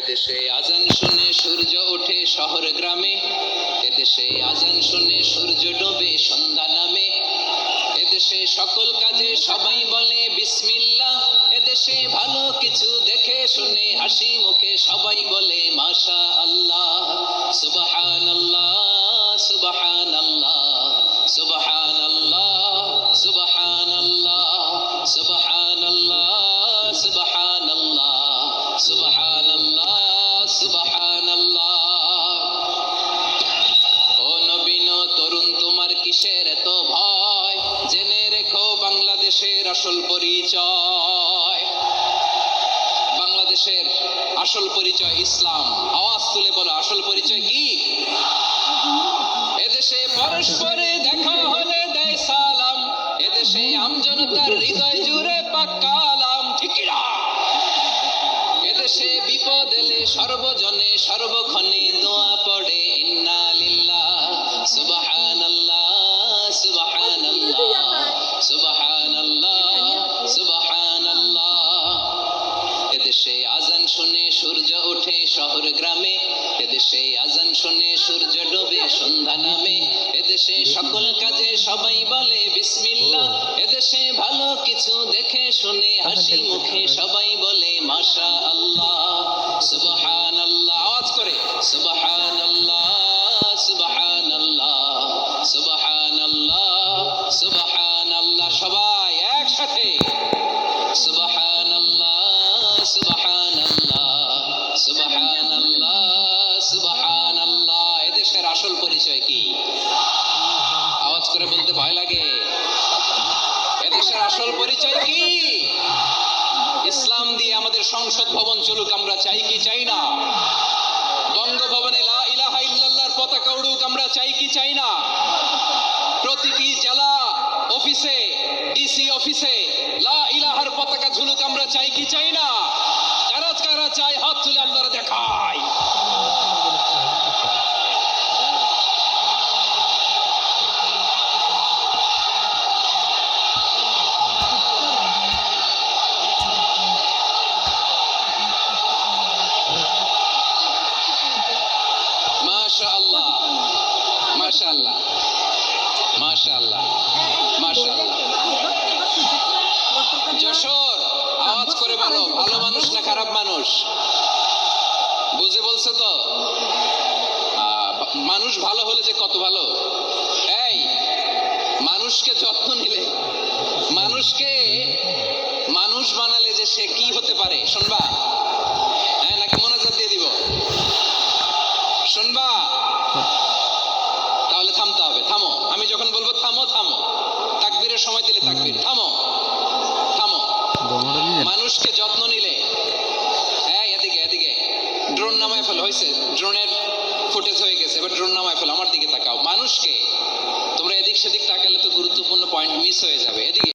এদেশে আজান শুনে সূর্য ওঠে শহর গ্রামে, এদেশে আজান শুনে সূর্য ডোবে সন্ধ্যা নামে, এদেশে সকল কাজে সবাই বলে বিসমিল্লাহ, এদেশে ভালো কিছু দেখে শুনে হাসি মুখে সবাই বলে মাশা আল্লাহ। সুবহানাল্লাহ সুবহানাল্লাহ সুবহানাল্লাহ সুবহানাল্লাহ সুবহানাল্লাহ সুবহানাল্লাহ সুবহানাল্লাহ সুবহানাল্লাহ। ও নবীন তরুণ তোমার কিসের এত ভয়, জেনে রেখো বাংলাদেশের আসল পরিচয়। বাংলাদেশের আসল পরিচয় ইসলাম। আওয়াজ তুলে বলো আসল পরিচয় কি? এদেশে পরস্পরে দেখা হলে দেয় সালাম, এদেশে আমজনতার হৃদয় জুড়ে পাক্কা আলাম। ঠিক না? এদেশে বিপদ এলে সর্বজনে সর্বক্ষণে দোয়া পড়ে ইন্না লিল্লাহ সুবহানাল্লাহ সুবহানাল্লাহ সুবহানাল্লাহ সুবহানাল্লাহ। এদেশে আজান শুনে সূর্য ওঠে শহর গ্রামে, এদেশে আজান শুনে সূর্য ডোবে সন্ধ্যা নামে, এদেশে সকল কাজে সবাই বলে বিসমিল্লাহ, এদেশে ভালো কিছু দেখে শুনে হাসি মুখে সবাই বলে মাশা আল্লাহ। সুবহানাল্লাহ আওয়াজ করে সুবহানাল্লাহ সুবহানাল্লাহ সুবহানাল্লাহ সুবহানাল্লাহ। সবাই একসাথে সুবহানাল্লাহ সুবহানাল্লাহ সুবহানাল্লাহ সুবহানাল্লাহ। এদেশের আসল পরিচয় কি? আওয়াজ করে বলতে ভয় লাগে। এদেশের আসল পরিচয় কি? ইসলাম দিয়ে আমাদের সংসদ ভবন চলুক, আমরা চাই কি চাই না? বঙ্গভবনে লা ইলাহা ইল্লাল্লাহর পতাকা উড়ুক, আমরা চাই কি চাই না? প্রতিটি জেলা অফিসে ডিসি অফিসে লা ইলাহার পতাকা ঝুলুক, আমরা চাই কি চাই না? কারা কারা চাই হাত তুলে আল্লাহর দেখায়। মাশাআল্লাহ মাশাআল্লাহ মাশাআল্লাহ মাশাআল্লাহ। যশোর আওয়াজ করে বলো ভালো মানুষ না খারাপ মানুষ? বুঝে বলছো তো? মানুষ ভালো হলে যে কত ভালো। এই মানুষকে যত্ন নিলে, মানুষকে মানুষ বানালে যে সে কি হতে পারে শুনবা? হ্যাঁ নাকি মনোযোগ দিয়ে দিব? শুনবা? তাহলে থামতে হবে। থামো, আমি যখন বলবো থামো থামো, তাকবীরের সময় দিলে তাকবীর। থামো থামো। মানুষকে যত্ন নিলে, এই এদিকে এদিকে ড্রোন নামায় ফেলো। হয়েছে, ড্রোনের ফুটেজ হয়ে গেছে, এবার ড্রোন নামায় ফেলো। আমার দিকে তাকাও। মানুষকে তোমরা এদিক সেদিক তাকালে তো গুরুত্বপূর্ণ পয়েন্ট মিস হয়ে যাবে। এদিকে